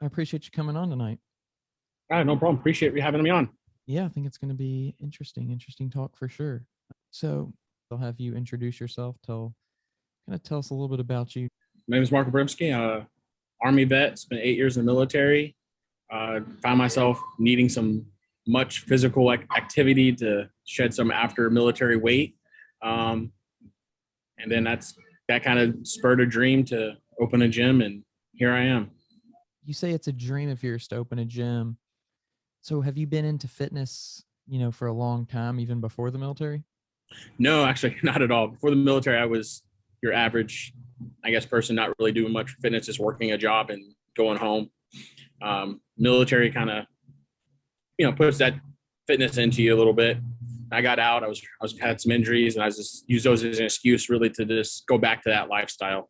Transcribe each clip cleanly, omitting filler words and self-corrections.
I appreciate you coming on tonight. All right, no problem. Appreciate you having me on. Yeah, I think it's going to be interesting talk for sure. So I'll have you introduce yourself. Tell us a little bit about you. My name is Mark Obremsky. Army vet. Spent 8 years in the military. Found myself needing some much physical activity to shed some after military weight. Um, and then that kind of spurred a dream to open a gym, and here I am. You say it's a dream of yours to open a gym. So have you been into fitness, for a long time, even before the military? No, actually, not at all. Before the military, I was your average, I guess, person not really doing much fitness, just working a job and going home. Military kind of, puts that fitness into you a little bit. I got out. I was had some injuries, and I just used those as an excuse, really, to just go back to that lifestyle.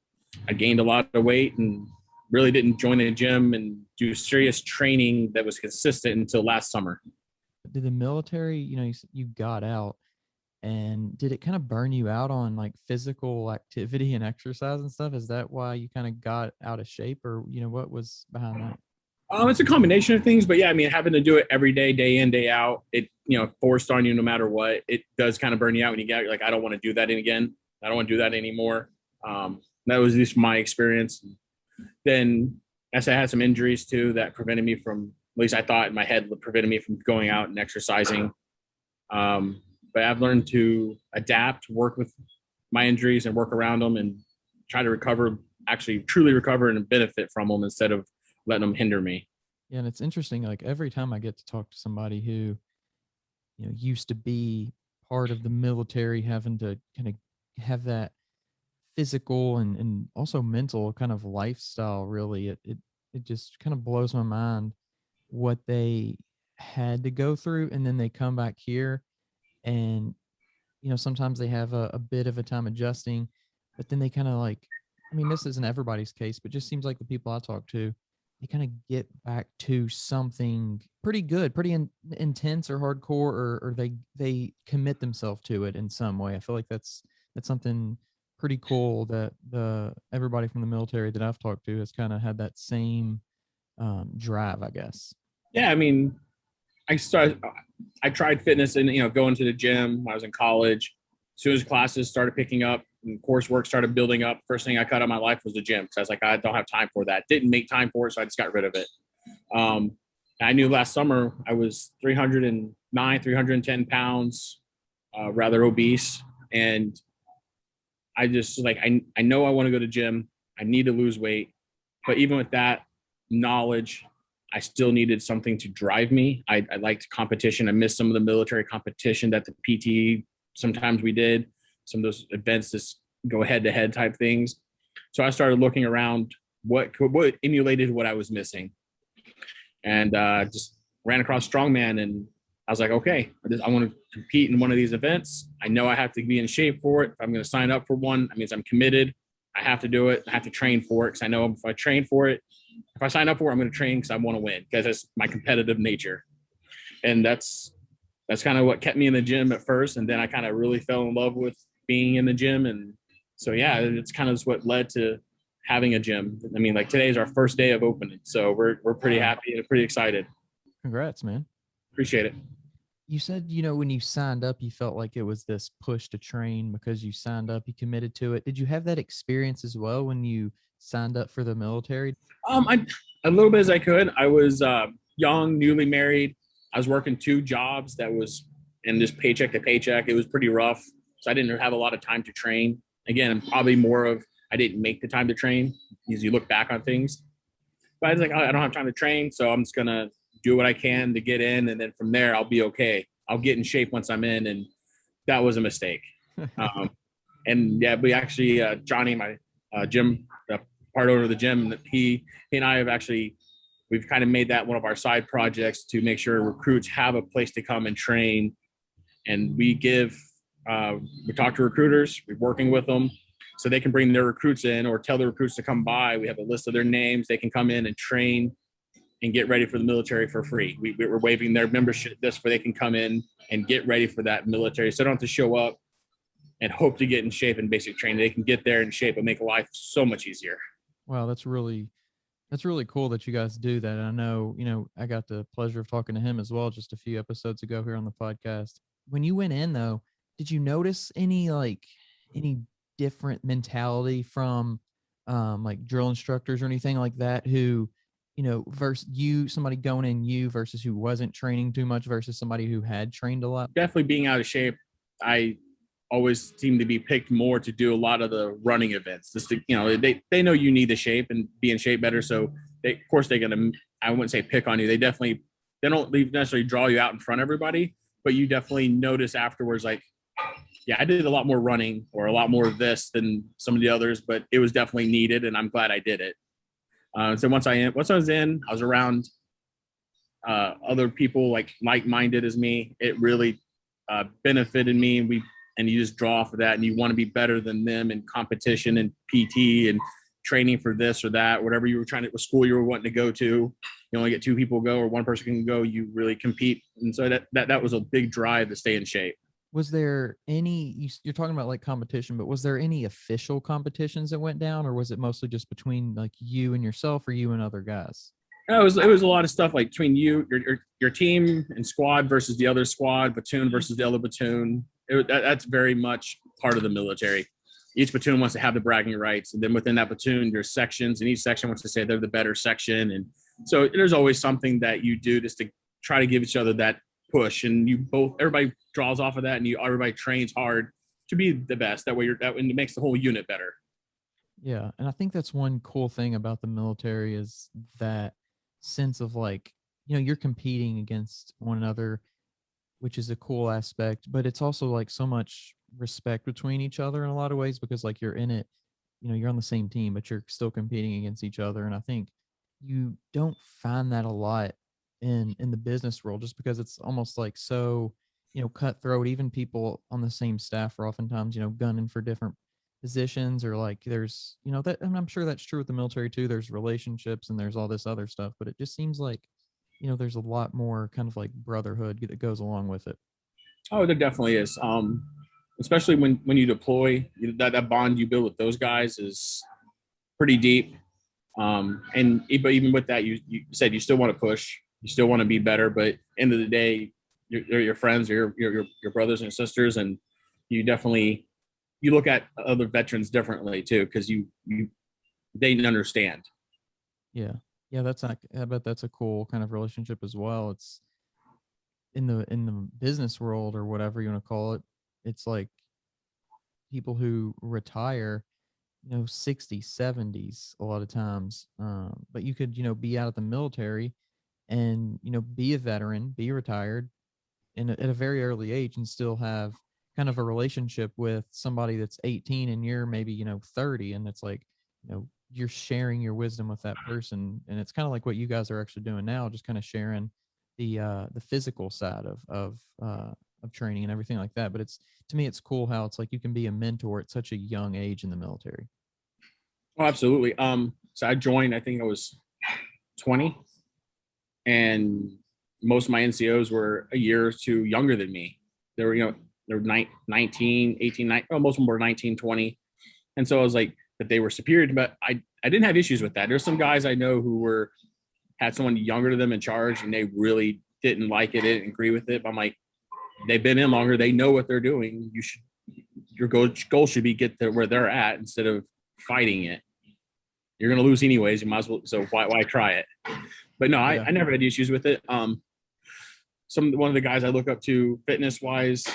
I gained a lot of weight and really didn't join the gym and do serious training that was consistent until last summer. Did the military, you got out, and did it kind of burn you out on like physical activity and exercise and stuff? Is that why you kind of got out of shape, or what was behind that? It's a combination of things, but yeah, I mean, having to do it every day in, day out, it, forced on you no matter what, it does kind of burn you out when you get like, I don't want to do that again. I don't want to do that anymore. That was at least my experience. Then as I had some injuries too, that prevented me from, at least I thought in my head, prevented me from going out and exercising. But I've learned to adapt, work with my injuries and work around them and try to recover, actually truly recover and benefit from them instead of letting them hinder me. Yeah, and it's interesting. Like every time I get to talk to somebody who, used to be part of the military, having to kind of have that physical and also mental kind of lifestyle, really, it just kind of blows my mind what they had to go through, and then they come back here, and sometimes they have a bit of a time adjusting, but then they kind of like, I mean, this isn't everybody's case, but just seems like the people I talk to, they kind of get back to something pretty good, pretty intense or hardcore, or they commit themselves to it in some way. I feel like that's something pretty cool that the everybody from the military that I've talked to has kind of had that same drive, I guess. Yeah, I mean, I tried fitness and going to the gym when I was in college. As soon as classes started picking up and coursework started building up, first thing I cut out of my life was the gym. So I was like, I don't have time for that. Didn't make time for it, so I just got rid of it. Um, I knew last summer I was 309, 310 pounds, rather obese, and I just like I know I want to go to gym. I need to lose weight, but even with that knowledge, I still needed something to drive me. I liked competition. I missed some of the military competition that the PT sometimes we did. Some of those events, just go head to head type things. So I started looking around what emulated what I was missing, and just ran across Strongman, and I was like, okay, I want to compete in one of these events. I know I have to be in shape for it. If I'm going to sign up for one, that means I'm committed. I have to do it. I have to train for it because I know if I train for it, if I sign up for it, I'm going to train because I want to win, because that's my competitive nature. And that's kind of what kept me in the gym at first. And then I kind of really fell in love with being in the gym. And so, yeah, it's kind of what led to having a gym. I mean, like today is our first day of opening. So we're pretty happy and pretty excited. Congrats, man. Appreciate it. You said, when you signed up, you felt like it was this push to train because you signed up, you committed to it. Did you have that experience as well when you signed up for the military? I a little bit as I could. I was young, newly married. I was working two jobs that was in just paycheck to paycheck. It was pretty rough. So I didn't have a lot of time to train. Again, probably more of I didn't make the time to train because you look back on things. But I was like, I don't have time to train, so I'm just gonna do what I can to get in, and then from there I'll be okay. I'll get in shape once I'm in, and that was a mistake. Um, and yeah, we actually Johnny, my gym part owner of the gym, he and I have actually we've kind of made that one of our side projects to make sure recruits have a place to come and train. And we talk to recruiters, we're working with them so they can bring their recruits in or tell the recruits to come by. We have a list of their names. They can come in and train and get ready for the military for free. We're waiving their membership just where they can come in and get ready for that military. So they don't have to show up and hope to get in shape in basic training. They can get there in shape and make life so much easier. Wow, that's really That's really cool that you guys do that. And I know, I got the pleasure of talking to him as well just a few episodes ago here on the podcast. When you went in though, did you notice any different mentality from like drill instructors or anything like that who, versus you, somebody going in you versus who wasn't training too much versus somebody who had trained a lot? Definitely being out of shape, I always seem to be picked more to do a lot of the running events. Just to, they know you need the shape and be in shape better. So of course they're gonna, I wouldn't say pick on you. They don't necessarily draw you out in front of everybody, but you definitely notice afterwards, like, yeah, I did a lot more running or a lot more of this than some of the others, but it was definitely needed, and I'm glad I did it. So once I was in, I was around other people like-minded as me. It really benefited me, and you just draw off of that, and you want to be better than them in competition and PT and training for this or that, whatever you were trying to, what school you were wanting to go to. You only get two people go or one person can go. You really compete, and so that was a big drive to stay in shape. Was there any, you're talking about like competition, but was there any official competitions that went down, or was it mostly just between like you and yourself or you and other guys? No, it was a lot of stuff like between your team and squad versus the other squad, platoon versus the other platoon. That's very much part of the military. Each platoon wants to have the bragging rights, and then within that platoon, there's sections, and each section wants to say they're the better section. And so there's always something that you do just to try to give each other that push, and everybody draws off of that, and everybody trains hard to be the best. That way, and it makes the whole unit better. Yeah, and I think that's one cool thing about the military is that sense of like, you're competing against one another, which is a cool aspect, but it's also like so much respect between each other in a lot of ways because like you're in it, you're on the same team, but you're still competing against each other. And I think you don't find that a lot in the business world just because it's almost like so, cutthroat. Even people on the same staff are oftentimes, gunning for different positions or like there's, that, and I'm sure that's true with the military too. There's relationships and there's all this other stuff, but it just seems like, there's a lot more kind of like brotherhood that goes along with it. Oh, there definitely is. Especially when you deploy, that bond you build with those guys is pretty deep. But even with that, you said you still want to push, you still want to be better, but end of the day, they're your friends, or your brothers and sisters, and you definitely look at other veterans differently too because they understand. Yeah. Yeah, that's like, I bet that's a cool kind of relationship as well. It's in the business world or whatever you want to call it. It's like people who retire, 60s, 70s a lot of times. But you could, be out of the military and, be a veteran, be retired at a very early age and still have kind of a relationship with somebody that's 18 and you're maybe, 30. And it's like, you're sharing your wisdom with that person. And it's kind of like what you guys are actually doing now, just kind of sharing the physical side of training and everything like that. But to me, it's cool how it's like you can be a mentor at such a young age in the military. Oh, absolutely. So I joined, I think I was 20, and most of my NCOs were a year or two younger than me. They were, they were 19, 18, 19, most of them were 19, 20. And so I was like, that they were superior, but I didn't have issues with that. There's some guys I know who had someone younger to them in charge, and they really didn't like it, didn't agree with it. But I'm like, they've been in longer, they know what they're doing. Your goal should be get to where they're at instead of fighting it. You're going to lose anyways. You might as well. So why try it? But no, I never had issues with it. One of the guys I look up to fitness wise,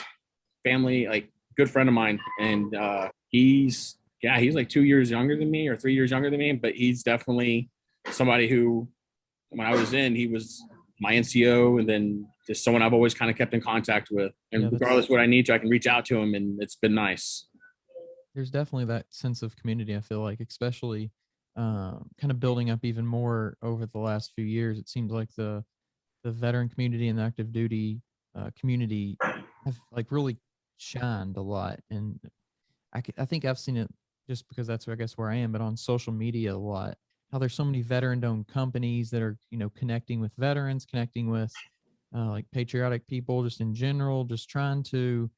family, like good friend of mine. And he's like 2 years younger than me or 3 years younger than me, but he's definitely somebody who, when I was in, he was my NCO, and then just someone I've always kind of kept in contact with. And regardless of what I need to, I can reach out to him, and it's been nice. There's definitely that sense of community, I feel like, especially kind of building up even more over the last few years. It seems like the veteran community and the active duty community have like really shined a lot. And I think I've seen it just because that's, I guess, where I am, but on social media a lot, how there's so many veteran-owned companies that are, connecting with veterans, connecting with like patriotic people just in general, just trying to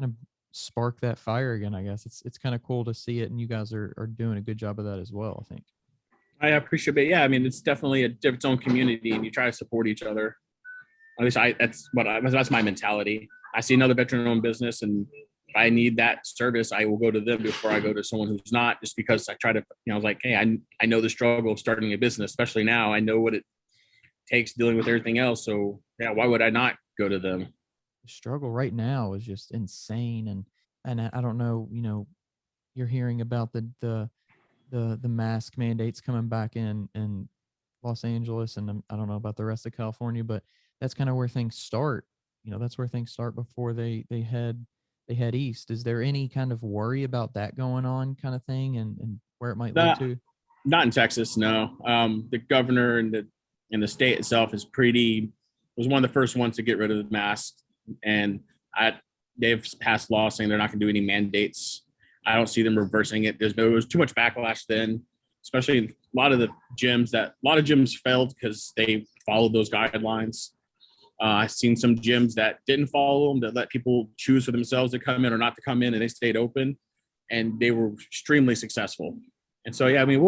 kind of spark that fire again. I guess it's kind of cool to see it, and you guys are doing a good job of that as well, I think. I appreciate it. Yeah, I mean, it's definitely its own community, and you try to support each other. At least that's my mentality. I see another veteran-owned business, and if I need that service, I will go to them before I go to someone who's not. Just because I try to, I was like, hey, I know the struggle of starting a business, especially now. I know what it takes dealing with everything else. So yeah, why would I not go to them? The struggle right now is just insane, and I don't know, you're hearing about the mask mandates coming back in Los Angeles, and I don't know about the rest of California, but that's kind of where things start. That's where things start before they head east. Is there any kind of worry about that going on, kind of thing, and where it might lead Not, to? not in Texas, no. The governor and the state itself was one of the first ones to get rid of the masks, and they've passed laws saying they're not going to do any mandates. I don't see them reversing it. There was too much backlash then, especially in a lot of gyms failed because they followed those guidelines. I've seen some gyms that didn't follow them, that let people choose for themselves to come in or not to come in, and they stayed open, and they were extremely successful. And so, yeah, I mean,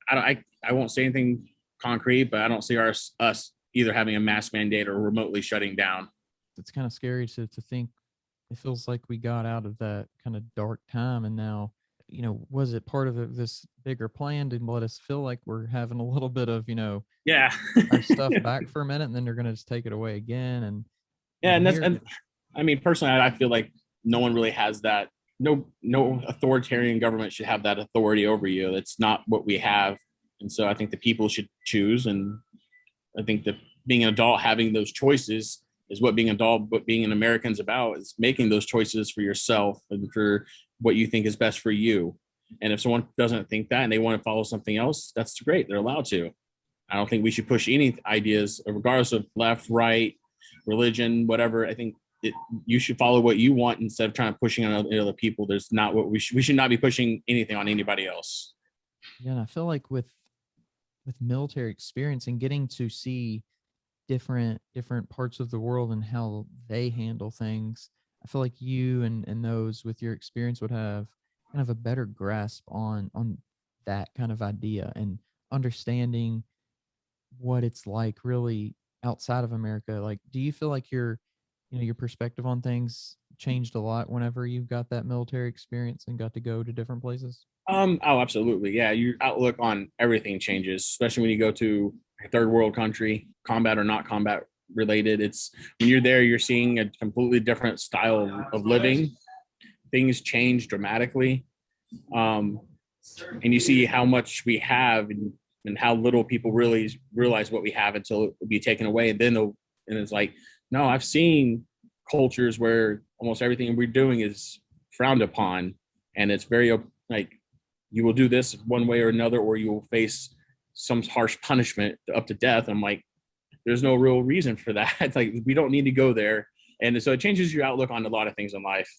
I won't say anything concrete, but I don't see us either having a mask mandate or remotely shutting down. It's kind of scary to think. It feels like we got out of that kind of dark time, and now, was it part of this bigger plan to let us feel like we're having a little bit of, Yeah. our stuff back for a minute, and then they're going to just take it away again? And Yeah, here, and I mean, personally, I feel like no one really has that. No authoritarian government should have that authority over you. That's not what we have, and so I think the people should choose. And I think that being an adult, having those choices, is what being an adult, what being an American's about, is making those choices for yourself and for what you think is best for you. And if someone doesn't think that and they want to follow something else, that's great. They're allowed to. I don't think we should push any ideas, regardless of left, right, religion, whatever. I think you should follow what you want instead of trying to pushing on other people. There's not what we should not be pushing anything on anybody else. yeah, and I feel like with military experience and getting to see different parts of the world and how they handle things, I feel like you and those with your experience would have kind of a better grasp on that kind of idea and understanding what it's like really outside of America. Like, do you feel like your perspective on things changed a lot whenever you got that military experience and got to go to different places? Oh, absolutely. Yeah. Your outlook on everything changes, especially when you go to a third world country, combat or not combat related. It's when you're there, you're seeing a completely different style of living. Things change dramatically. Um, and you see how much we have, and how little people really realize what we have until it will be taken away. And then it's like, no, I've seen cultures where almost everything we're doing is frowned upon, and it's very like, you will do this one way or another, or you will face some harsh punishment up to death. I'm like, there's no real reason for that. It's like, we don't need to go there. And so it changes your outlook on a lot of things in life.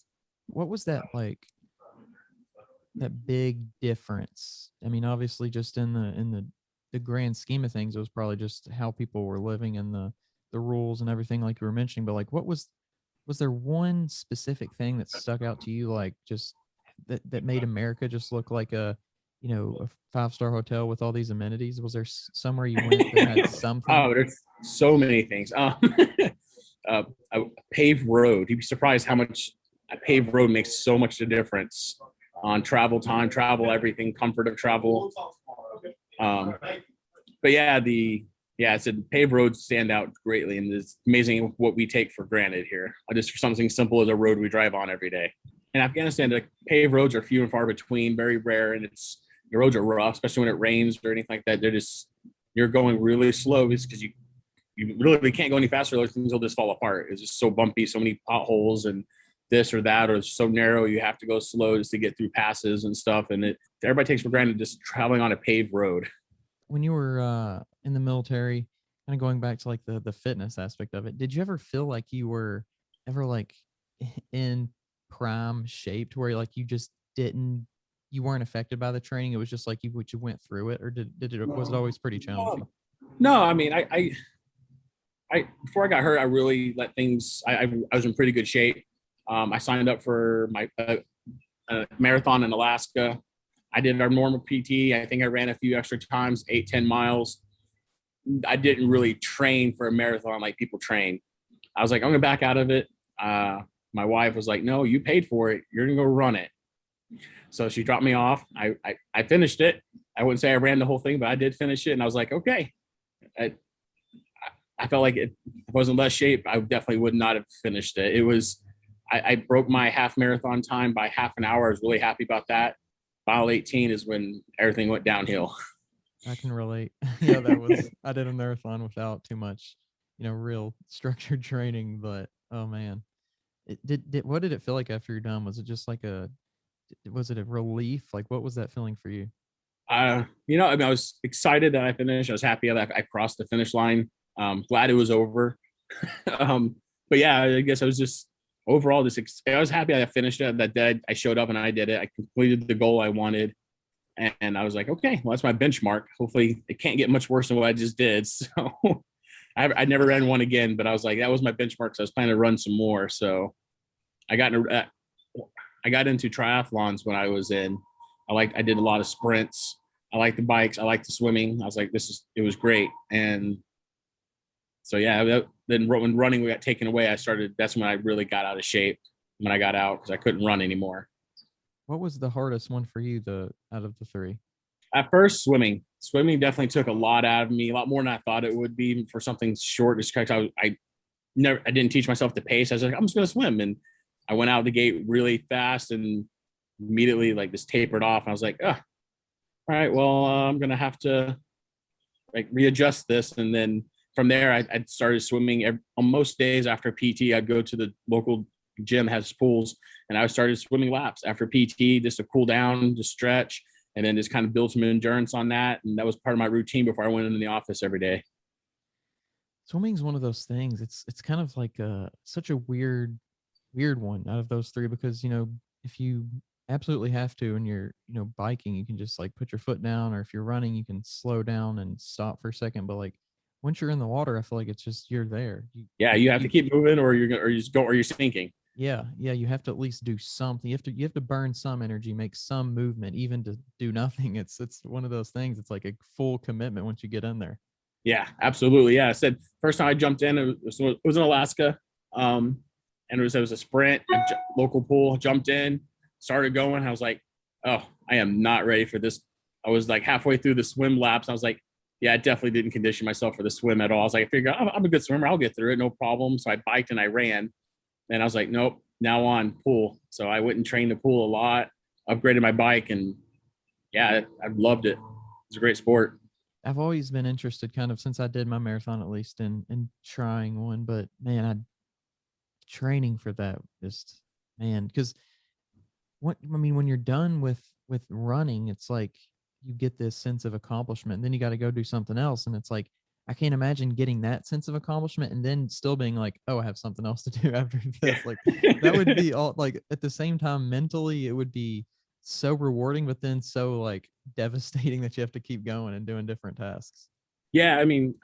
What was that like? That big difference? I mean, obviously, just in the grand scheme of things, it was probably just how people were living and the rules and everything, like you were mentioning. But like, was there one specific thing that stuck out to you, like just that made America just look like a five-star hotel with all these amenities? Was there somewhere you went that had something? Oh, there's so many things. A paved road. You'd be surprised how much a paved road makes so much a difference on travel time, travel, everything, comfort of travel. But I said paved roads stand out greatly, and it's amazing what we take for granted here. Just for something simple as a road we drive on every day. In Afghanistan, the paved roads are few and far between, very rare, and the roads are rough, especially when it rains or anything like that. You're going really slow because you really can't go any faster, or things will just fall apart. It's just so bumpy, so many potholes and this or that, or it's so narrow you have to go slow just to get through passes and stuff. And everybody takes for granted just traveling on a paved road. When you were in the military, kind of going back to like the fitness aspect of it, did you ever feel like you were ever like in prime shape to where like you weren't affected by the training? It was just like you went through it, or was it always pretty challenging? No, I mean, I before I got hurt, I really let things. I was in pretty good shape. I signed up for my marathon in Alaska. I did our normal PT. I think I ran a few extra times, 8-10 miles. I didn't really train for a marathon like people train. I was like, I'm gonna back out of it. My wife was like, no, you paid for it. You're gonna go run it. So she dropped me off. I finished it. I wouldn't say I ran the whole thing, but I did finish it. And I was like, okay. I felt like it wasn't less shape. I definitely would not have finished it. It was, I broke my half marathon time by half an hour. I was really happy about that. Mile 18 is when everything went downhill. I can relate. Yeah, that was, I did a marathon without too much, real structured training, but oh man. What did it feel like after you're done? Was it just like was it a relief? Like, what was that feeling for you? I mean, I was excited that I finished. I was happy that I crossed the finish line. Glad it was over. But yeah, I guess I was just overall I was happy I finished it. That day I showed up and I did it. I completed the goal I wanted, and I was like, okay, well, that's my benchmark. Hopefully, it can't get much worse than what I just did. So I never ran one again, but I was like, that was my benchmark. So I was planning to run some more. So I got into triathlons when I was in. I did a lot of sprints. I like the bikes. I like the swimming. I was like, it was great. And so, yeah, then when running got taken away, that's when I really got out of shape when I got out because I couldn't run anymore. What was the hardest one for you, out of the three? At first, swimming. Swimming definitely took a lot out of me, a lot more than I thought it would be for something short. Just because I didn't teach myself to pace. I was like, I'm just going to swim. And I went out the gate really fast and immediately like just tapered off. I was like, oh, all right, well, I'm going to have to like readjust this. And then from there, I started swimming on most days after PT. I'd go to the local gym, has pools, and I started swimming laps after PT just to cool down, to stretch, and then just kind of build some endurance on that. And that was part of my routine before I went into the office every day. Swimming's one of those things. It's kind of like such a weird one out of those three because if you absolutely have to and you're biking, you can just like put your foot down, or if you're running, you can slow down and stop for a second. But like once you're in the water, I feel like it's just you're there. You have to keep moving, or you're sinking. Yeah, you have to at least do something. You have to burn some energy, make some movement, even to do nothing. It's one of those things. It's like a full commitment once you get in there. Yeah, absolutely. Yeah, I said first time I jumped in, it was in Alaska, and it was a sprint, local pool. Jumped in, started going. I was like, oh, I am not ready for this. I was like halfway through the swim laps. I was like, yeah, I definitely didn't condition myself for the swim at all. I was like, I figured I'm a good swimmer. I'll get through it, no problem. So I biked and I ran. And I was like, nope, now on pool. So I went and trained the pool a lot, upgraded my bike, and yeah, I loved it. It's a great sport. I've always been interested, kind of since I did my marathon, at least in trying one. But man, training for that just, man, because when you're done with running, it's like you get this sense of accomplishment. Then you got to go do something else, and it's like I can't imagine getting that sense of accomplishment and then still being like, oh, I have something else to do after this. Like that would be all, like, at the same time, mentally it would be so rewarding, but then so like devastating that you have to keep going and doing different tasks. Yeah, I mean,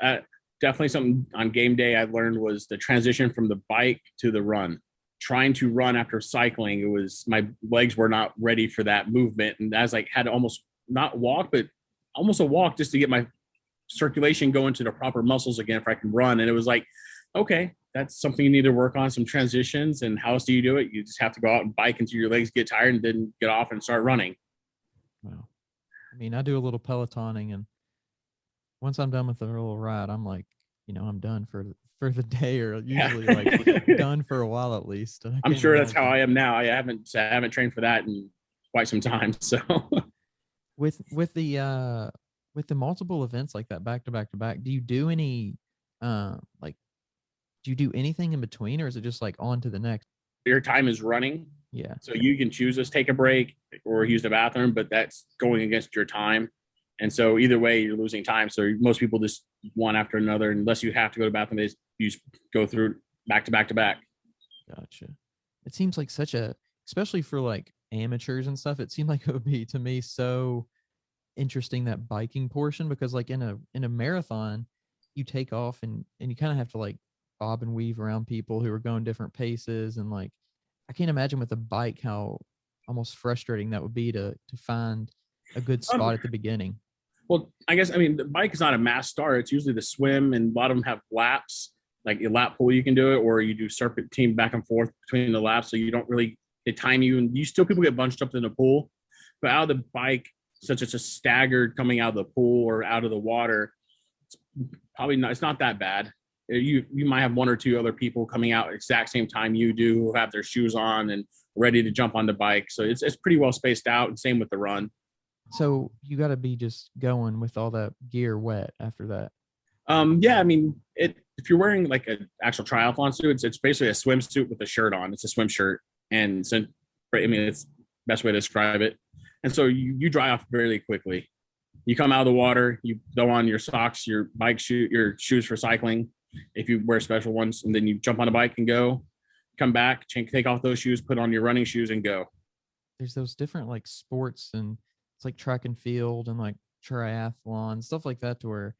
definitely something on game day I learned was the transition from the bike to the run. Trying to run after cycling, it was my legs were not ready for that movement, and I was like had to almost not walk, but almost a walk just to get my circulation going to the proper muscles again if I can run. And it was like, okay, that's something you need to work on, some transitions. And how else do you do it? You just have to go out and bike until your legs get tired and then get off and start running. Wow. I mean, I do a little Pelotoning, and once I'm done with the little ride, I'm like, I'm done for the day, or usually like done for a while at least. I'm sure that's how I am now. I haven't trained for that in quite some time. So with the multiple events like that, back to back to back, do you do any like do you do anything in between, or is it just like on to the next? Your time is running. Yeah. So you can choose to take a break or use the bathroom, but that's going against your time. And so either way, you're losing time. So most people just one after another, unless you have to go to the bathroom, you just go through back to back to back. Gotcha. It seems like especially for like amateurs and stuff, it seemed like it would be to me so interesting, that biking portion, because like in a marathon, you take off and you kind of have to like bob and weave around people who are going different paces, and like I can't imagine with a bike how almost frustrating that would be to find a good spot at the beginning? Well, I guess, I mean, the bike is not a mass start. It's usually the swim, and a lot of them have laps, like a lap pool, you can do it, or you do serpentine back and forth between the laps. So you don't really, they time you, and you still, people get bunched up in the pool. But out of the bike, such as a staggered coming out of the pool or out of the water, it's probably not, it's not that bad. You might have one or two other people coming out at the exact same time you do who have their shoes on and ready to jump on the bike. So it's pretty well spaced out, and same with the run. So you got to be just going with all that gear wet after that. Yeah, I mean, if you're wearing like an actual triathlon suit, it's basically a swimsuit with a shirt on. It's a swim shirt, and so I mean, it's the best way to describe it. And so you dry off very quickly. You come out of the water, you throw on your socks, your bike shoe, your shoes for cycling, if you wear special ones, and then you jump on a bike and go. Come back, take off those shoes, put on your running shoes, and go. There's those different like sports, and it's like track and field and like triathlon, stuff like that, to where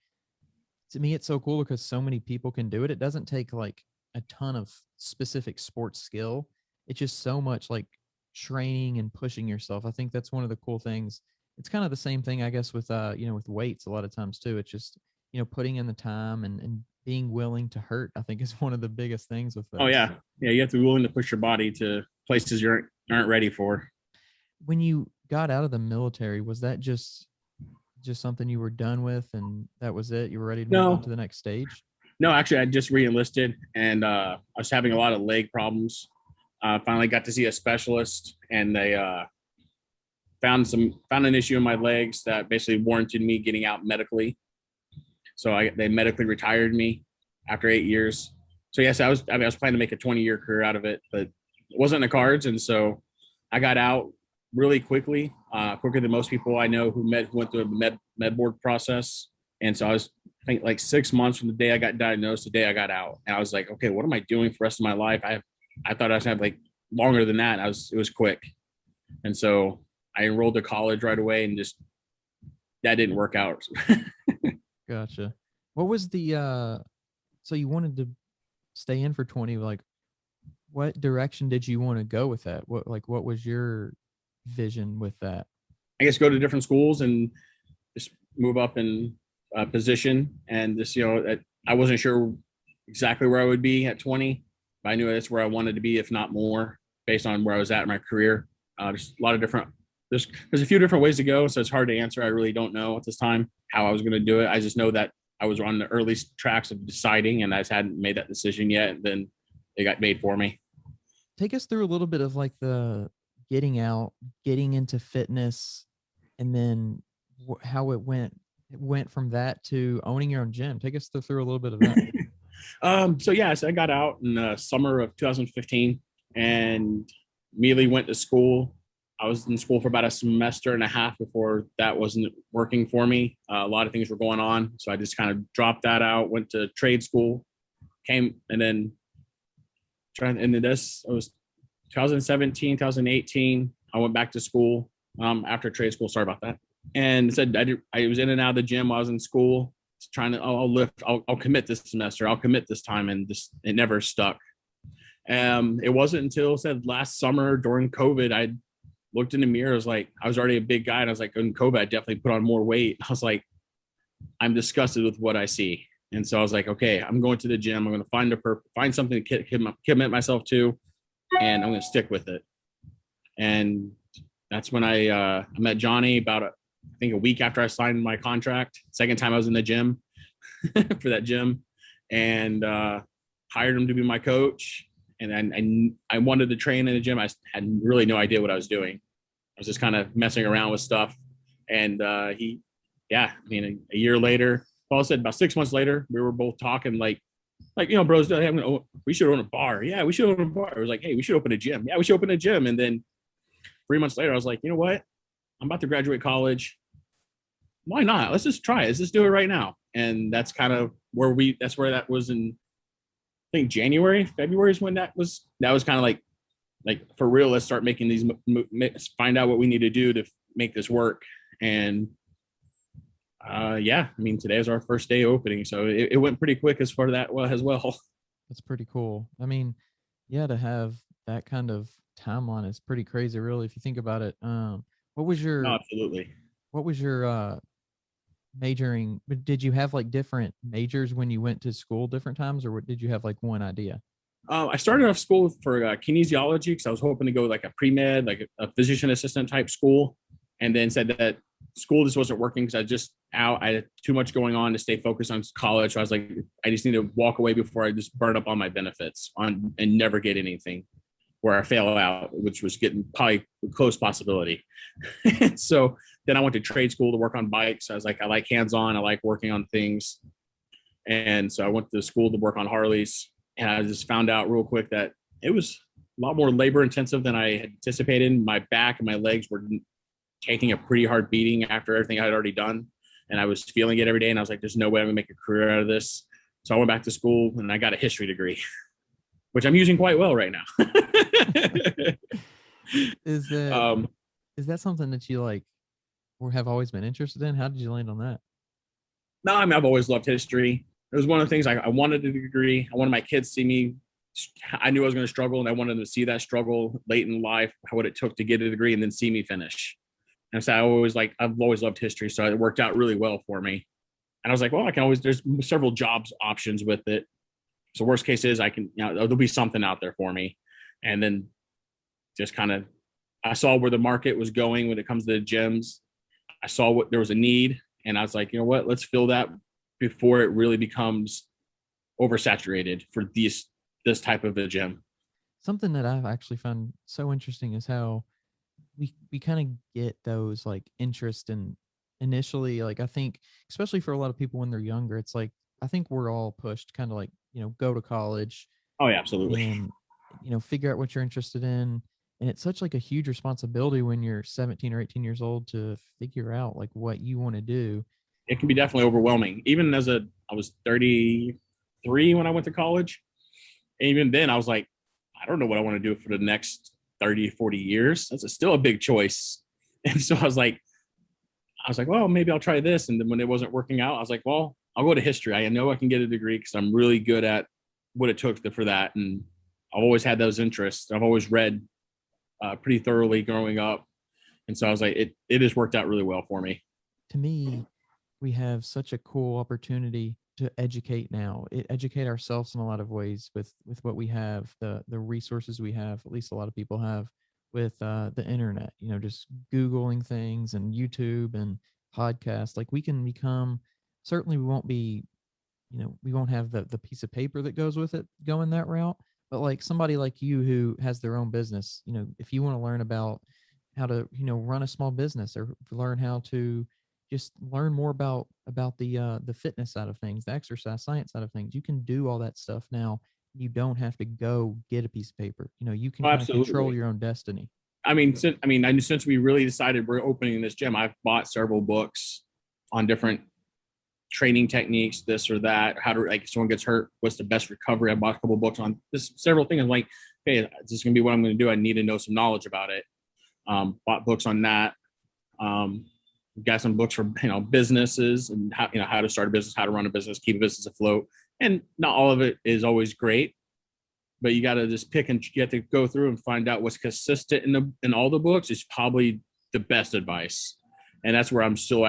to me it's so cool because so many people can do it. It doesn't take like a ton of specific sports skill. It's just so much like training and pushing yourself. I think that's one of the cool things. It's kind of the same thing, I guess, with with weights a lot of times too. It's just, putting in the time and being willing to hurt, I think, is one of the biggest things with Oh those. yeah, yeah. You have to be willing to push your body to places you aren't ready for. When you got out of the military, was that just something you were done with and that was it? You were ready to move on to the next stage? No, actually, I just re-enlisted, and I was having a lot of leg problems. Finally got to see a specialist, and they found an issue in my legs that basically warranted me getting out medically. So they medically retired me after 8 years. So yes, I was planning to make a 20-year career out of it, but it wasn't in the cards, and so I got out really quickly, quicker than most people I know who went through a med board process. And so I think like 6 months from the day I got diagnosed, the day I got out, and I was like, okay, what am I doing for the rest of my life? I thought I was gonna have like longer than that. It was quick, and so I enrolled to college right away, and just that didn't work out. Gotcha. What was the so you wanted to stay in for 20, like what direction did you want to go with that? What was your vision with that? I guess go to different schools and just move up in position, and just I wasn't sure exactly where I would be at 20, but I knew that's where I wanted to be, if not more, based on where I was at in my career. There's a lot of different there's a few different ways to go, so it's hard to answer. I really don't know at this time how I was going to do it. I just know that I was on the early tracks of deciding, and I just hadn't made that decision yet. And then it got made for me. Take us through a little bit of like the getting out, getting into fitness, and then how it went from that to owning your own gym. Take us through a little bit of that. So I got out in the summer of 2015 and immediately went to school. I was in school for about a semester and a half before that wasn't working for me. A lot of things were going on, so I just kind of dropped that out, went to trade school, it was 2017, 2018. I went back to school after trade school. Sorry about that. And said I was in and out of the gym while I was in school, trying to, I'll commit this semester, I'll commit this time, and just it never stuck. It wasn't until last summer during COVID, I looked in the mirror. I was already a big guy, and I was like, in COVID, I definitely put on more weight. I was like, I'm disgusted with what I see. And so I was like, okay, I'm going to the gym. I'm going to find something to commit myself to, and I'm going to stick with it. And that's when I met Johnny about I think a week after I signed my contract. Second time I was in the gym for that gym, and hired him to be my coach. And then I wanted to train in the gym. I had really no idea what I was doing. I was just kind of messing around with stuff. And a year later, Paul said about 6 months later, we were both talking like, bros, we should own a bar. Yeah, we should own a bar. It was like, hey, we should open a gym. Yeah, we should open a gym. And then 3 months later, I was like, you know what? I'm about to graduate college. Why not? Let's just try it. Let's just do it right now. And that's kind of where that was in, I think February is when that was kind of like for real. Let's start making these, find out what we need to do to make this work. And today is our first day opening, so it went pretty quick as far as well. That's pretty cool. I mean, yeah, to have that kind of timeline is pretty crazy, really, if you think about it. What was your No, absolutely. what was your majoring? But did you have like different majors when you went to school different times, or did you have like one idea? I started off school for kinesiology because I was hoping to go like a pre-med, like a physician assistant type school, and then said that school just wasn't working because I had too much going on to stay focused on college. So I was like, I just need to walk away before I just burn up all my benefits on and never get anything where I fail out, which was getting probably a close possibility. So then I went to trade school to work on bikes. I was like, I like hands-on, I like working on things. And so I went to school to work on Harleys. And I just found out real quick that it was a lot more labor intensive than I had anticipated. My back and my legs were taking a pretty hard beating after everything I had already done. And I was feeling it every day. And I was like, there's no way I'm gonna make a career out of this. So I went back to school and I got a history degree, which I'm using quite well right now. Is that something that you like or have always been interested in? How did you land on that? No, I mean, I've always loved history. It was one of the things I wanted a degree. I wanted my kids to see me. I knew I was going to struggle, and I wanted them to see that struggle late in life, what it took to get a degree, and then see me finish. And so I've always loved history, so it worked out really well for me. And I was like, well, there's several jobs options with it. So worst case is there'll be something out there for me. And then just kind of, I saw where the market was going when it comes to the gyms. I saw what there was a need, and I was like, you know what, let's fill that before it really becomes oversaturated for this type of a gym. Something that I've actually found so interesting is how we kind of get those like interest in initially, like I think especially for a lot of people when they're younger, it's like I think we're all pushed kind of like, go to college Oh yeah, absolutely. and figure out what you're interested in. And it's such like a huge responsibility when you're 17 or 18 years old to figure out like what you want to do. It can be definitely overwhelming. Even I was 33 when I went to college. And even then I was like, I don't know what I want to do for the next 30, 40 years. That's still a big choice. And so I was like, well, maybe I'll try this. And then when it wasn't working out, I was like, well, I'll go to history. I know I can get a degree because I'm really good at what it took for that. And I've always had those interests. I've always read pretty thoroughly growing up. And so I was like, it has worked out really well for me. To me, we have such a cool opportunity to educate now. Educate ourselves in a lot of ways with what we have, the resources we have, at least a lot of people have with the internet, just Googling things and YouTube and podcasts. Like we can become, certainly we won't be, we won't have the piece of paper that goes with it going that route. But like somebody like you who has their own business, if you want to learn about how to, run a small business or learn how to just learn more about the fitness side of things, the exercise science side of things, you can do all that stuff now. You don't have to go get a piece of paper. You can Oh, kind of control absolutely. your own destiny. I mean, since we really decided we're opening this gym, I've bought several books on different training techniques, this or that, how to, like, if someone gets hurt, what's the best recovery. I bought a couple books on this, several things. I'm like, hey, this is going to be what I'm going to do. I need to know some knowledge about it. Bought books on that. Got some books for, businesses and how to start a business, how to run a business, keep a business afloat. And not all of it is always great, but you got to just pick, and you have to go through and find out what's consistent in all the books is probably the best advice. And that's where I'm still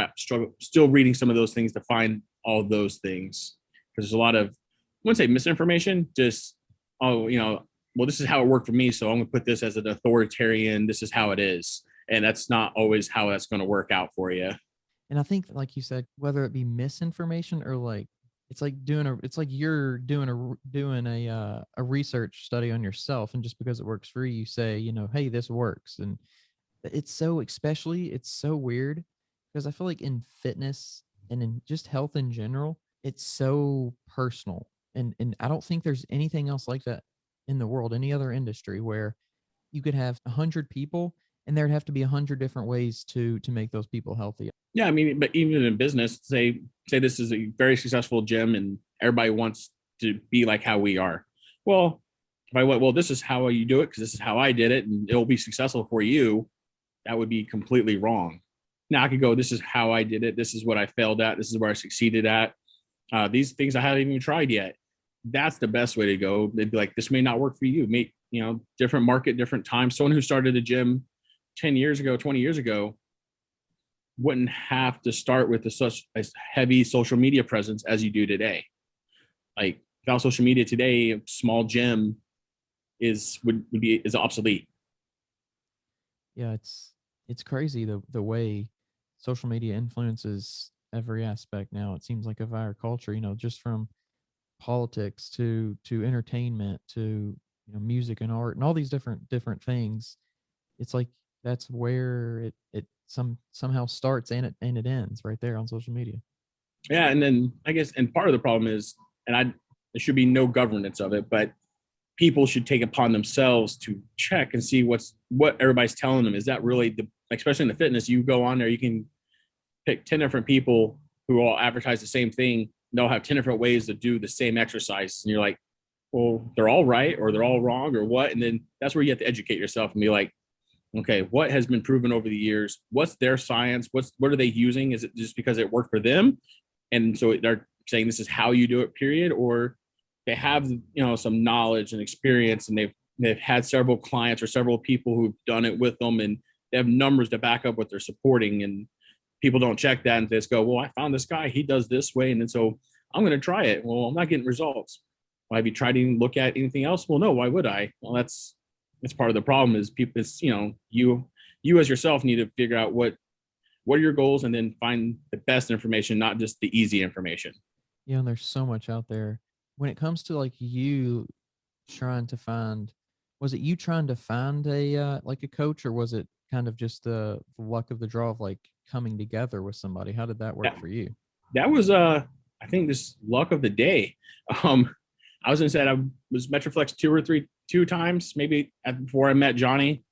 still reading some of those things to find all those things. Because there's a lot of, I wouldn't say misinformation, just, well, this is how it worked for me, so I'm going to put this as an authoritarian, this is how it is. And that's not always how that's going to work out for you. And I think, like you said, whether it be misinformation or like, it's like you're doing a research study on yourself. And just because it works for you, you say, hey, this works. And it's so weird because I feel like in fitness and in just health in general, it's so personal. And I don't think there's anything else like that in the world, any other industry where you could have 100 people and there'd have to be 100 different ways to make those people healthy. Yeah, I mean, but even in business, say this is a very successful gym and everybody wants to be like how we are. Well, if I went, well, this is how you do it because this is how I did it and it'll be successful for you, that would be completely wrong. Now I could go, this is how I did it. This is what I failed at. This is where I succeeded at. These things I haven't even tried yet. That's the best way to go. They'd be like, this may not work for you. Different market, different time. Someone who started a gym 10 years ago, 20 years ago, wouldn't have to start with such a heavy social media presence as you do today. Like without social media today, a small gym is obsolete. Yeah, it's crazy the way social media influences every aspect now. It seems like of our culture, just from politics to entertainment to music and art and all these different things. It's like that's where it somehow starts and it ends right there on social media. Yeah, and then I guess, and part of the problem is, there should be no governance of it, but people should take upon themselves to check and see what everybody's telling them. Is that really especially in the fitness, you go on there, you can pick 10 different people who all advertise the same thing. They'll have 10 different ways to do the same exercise. And you're like, well, they're all right or they're all wrong or what? And then that's where you have to educate yourself and be like, okay, what has been proven over the years? What's their science? What are they using? Is it just because it worked for them? And so they're saying this is how you do it, period? Or they have, some knowledge and experience, and they've had several clients or several people who've done it with them, and they have numbers to back up what they're supporting. And people don't check that and they just go, well, I found this guy, he does this way, and then so I'm going to try it. Well, I'm not getting results. Well, have you tried to look at anything else? Well, no, why would I? Well, that's part of the problem is people, it's, you as yourself need to figure out what are your goals and then find the best information, not just the easy information. Yeah, and there's so much out there. When it comes to like you trying to find, was it you trying to find a like a coach, or was it kind of just the luck of the draw of like coming together with somebody? How did that work for you? That was I think this luck of the day. I was inside. I was Metroflex two times, maybe before I met Johnny.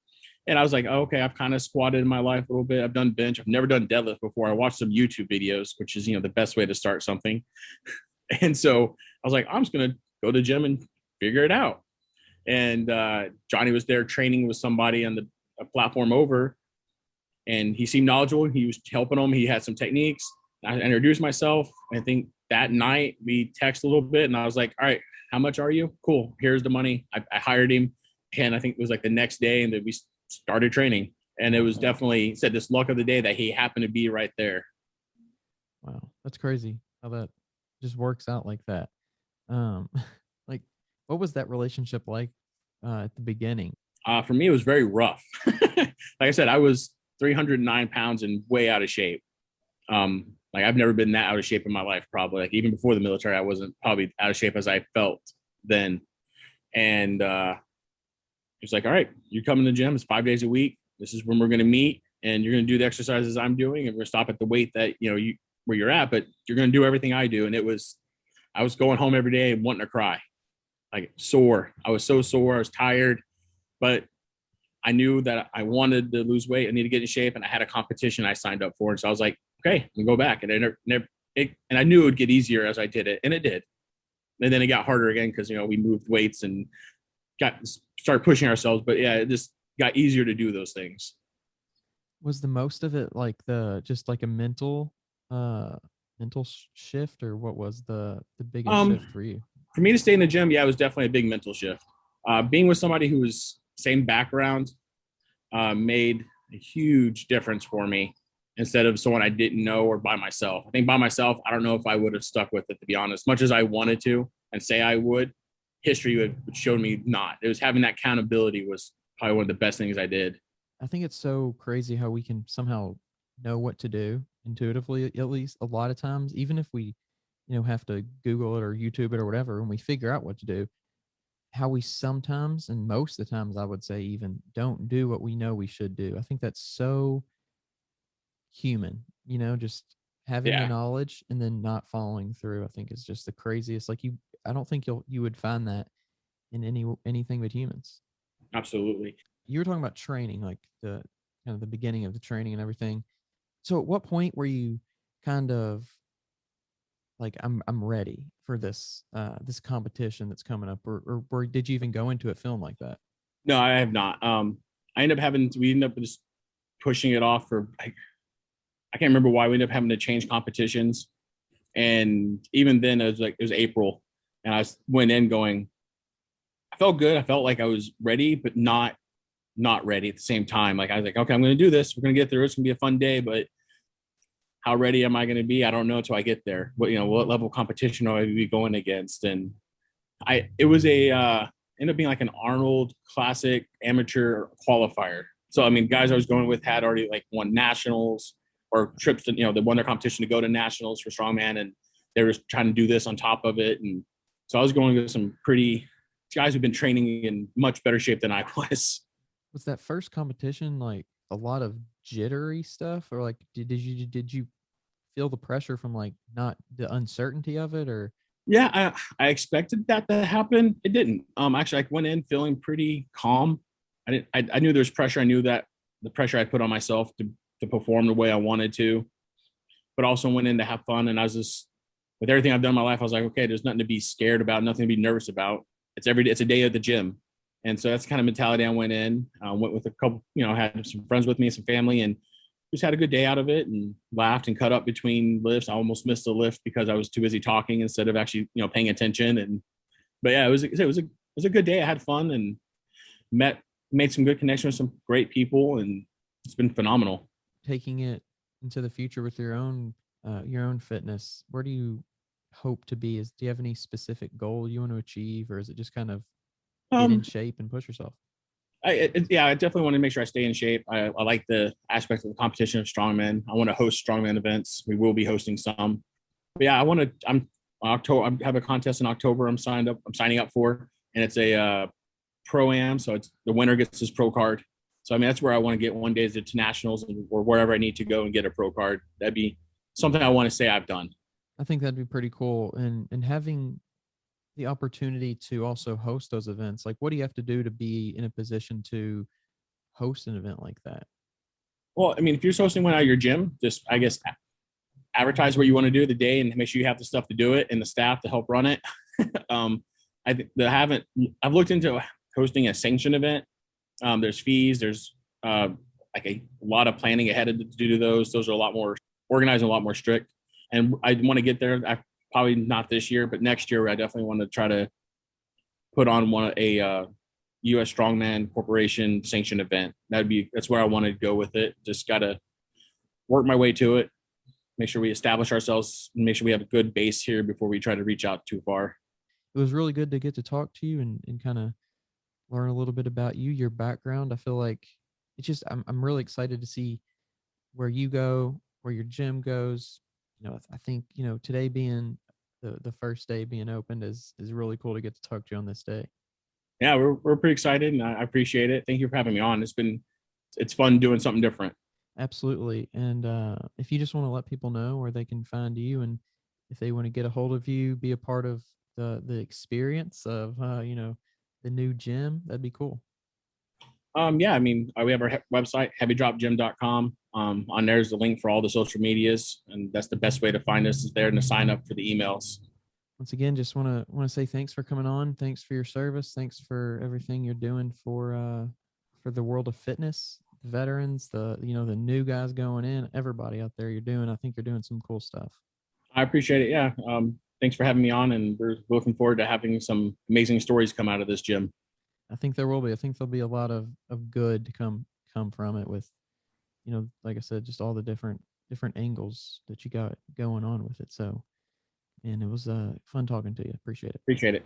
And I was like, oh, okay, I've kind of squatted in my life a little bit. I've done bench. I've never done deadlift before. I watched some YouTube videos, which is, the best way to start something. And so I was like, I'm just going to go to the gym and figure it out. And Johnny was there training with somebody on the platform over, and he seemed knowledgeable. He was helping them. He had some techniques. I introduced myself. I think that night we texted a little bit, and I was like, all right, how much are you? Cool. Here's the money. I hired him. And I think it was like the next day, and then we started training. And it was definitely said this luck of the day that he happened to be right there. Wow. That's crazy how that just works out like that. Like what was that relationship like at the beginning? For me, it was very rough. Like I said, I was 309 pounds and way out of shape. Like I've never been that out of shape in my life, probably. Like even before the military, I wasn't probably out of shape as I felt then. And it's like, all right, you come in the gym, it's 5 days a week. This is when we're going to meet, and you're going to do the exercises I'm doing, and we're going to stop at the weight that, where you're at, but you're going to do everything I do. And I was going home every day and wanting to cry, like sore. I was so sore. I was tired, but I knew that I wanted to lose weight. I needed to get in shape, and I had a competition I signed up for. And so I was like, okay, we go back. And and I knew it would get easier as I did it, and it did. And then it got harder again because, we moved weights and started pushing ourselves. But yeah, it just got easier to do those things. Was the most of it like just like a mental shift, or what was the biggest shift for you? For me to stay in the gym, yeah, it was definitely a big mental shift. Being with somebody who was same background made a huge difference for me instead of someone I didn't know or by myself. I think by myself, I don't know if I would have stuck with it, to be honest. Much as I wanted to and say I would, history would show me not. It was having that accountability was probably one of the best things I did. I think it's so crazy how we can somehow know what to do intuitively, at least a lot of times, even if we, have to Google it or YouTube it or whatever, and we figure out what to do, how we sometimes, and most of the times I would say even, don't do what we know we should do. I think that's so human, just having the knowledge and then not following through. I think is just the craziest. Like I don't think you would find that in anything but humans. Absolutely. You were talking about training, like the kind of the beginning of the training and everything. So at what point were you kind of like, I'm ready for this competition that's coming up, or did you even go into it feeling like that? No, I have not. We ended up just pushing it off for, I can't remember why we ended up having to change competitions. And even then it was April, and I went in going, I felt good. I felt like I was ready, but not ready at the same time. Like I was like, okay, I'm going to do this. We're going to get through. It's going to be a fun day, but how ready am I going to be? I don't know until I get there. What level of competition will I be going against? And it was ended up being like an Arnold Classic amateur qualifier. So I mean, guys I was going with had already like won nationals or trips to, they won their competition to go to nationals for strongman, and they were trying to do this on top of it. And so I was going with some pretty guys who've been training in much better shape than I was. Was that first competition like a lot of jittery stuff, or like did you feel the pressure from like not the uncertainty of it, or Yeah, I expected that to happen. It didn't. Actually, I went in feeling pretty calm. I knew there was pressure. I knew that the pressure I put on myself to perform the way I wanted to, but also went in to have fun. And I was just, with everything I've done in my life, I was like, okay, there's nothing to be scared about, nothing to be nervous about. It's every day. It's a day at the gym. And so that's the kind of mentality I went in. Went with a couple, had some friends with me, some family, and just had a good day out of it and laughed and cut up between lifts. I almost missed a lift because I was too busy talking instead of actually, paying attention. But yeah, it was a good day. I had fun and made some good connections with some great people, and it's been phenomenal. taking it into the future with your own fitness? Where do you hope to be? Do you have any specific goal you want to achieve, or is it just kind of get in Um, shape and push yourself? I definitely want to make sure I stay in shape. I like the aspect of the competition of strongman. I want to host strongman events. We will be hosting some. But yeah, I want to. I'm October. I have a contest in October. I'm signing up for, and it's a pro am. So it's the winner gets his pro card. So I mean, that's where I want to get one day to nationals or wherever I need to go and get a pro card. That'd be something I want to say I've done. I think that'd be pretty cool. And having the opportunity to also host those events, like what do you have to do to be in a position to host an event like that? Well, I mean, if you're hosting one at your gym, just I guess advertise what you want to do the day and make sure you have the stuff to do it and the staff to help run it. um, I've looked into hosting a sanctioned event. There's fees. There's like a lot of planning ahead to do those. Those are a lot more organized and a lot more strict. And I want to get there. Probably not this year, but next year I definitely want to try to put on a U.S. Strongman Corporation sanctioned event. That's where I want to go with it. Just got to work my way to it. Make sure we establish ourselves. Make sure we have a good base here before we try to reach out too far. It was really good to get to talk to you and kind of learn a little bit about you, your background. I feel like I'm really excited to see where you go, where your gym goes. I think, today being the first day being opened is really cool to get to talk to you on this day. Yeah, we're pretty excited, and I appreciate it. Thank you for having me on. It's fun doing something different. Absolutely. And if you just want to let people know where they can find you, and if they want to get a hold of you, be a part of the experience of the new gym, that'd be cool. Yeah, I mean, we have our website, heavydropgym.com. On there's the link for all the social medias, and that's the best way to find us is there and to sign up for the emails. Once again, just want to say thanks for coming on. Thanks for your service. Thanks for everything you're doing for the world of fitness, the veterans, the new guys going in, everybody out there. I think you're doing some cool stuff. I appreciate it. Yeah. Thanks for having me on, and we're looking forward to having some amazing stories come out of this gym. I think there will be. I think there'll be a lot of good to come from it with, like I said, just all the different angles that you got going on with it. So, and it was fun talking to you. Appreciate it. Appreciate it.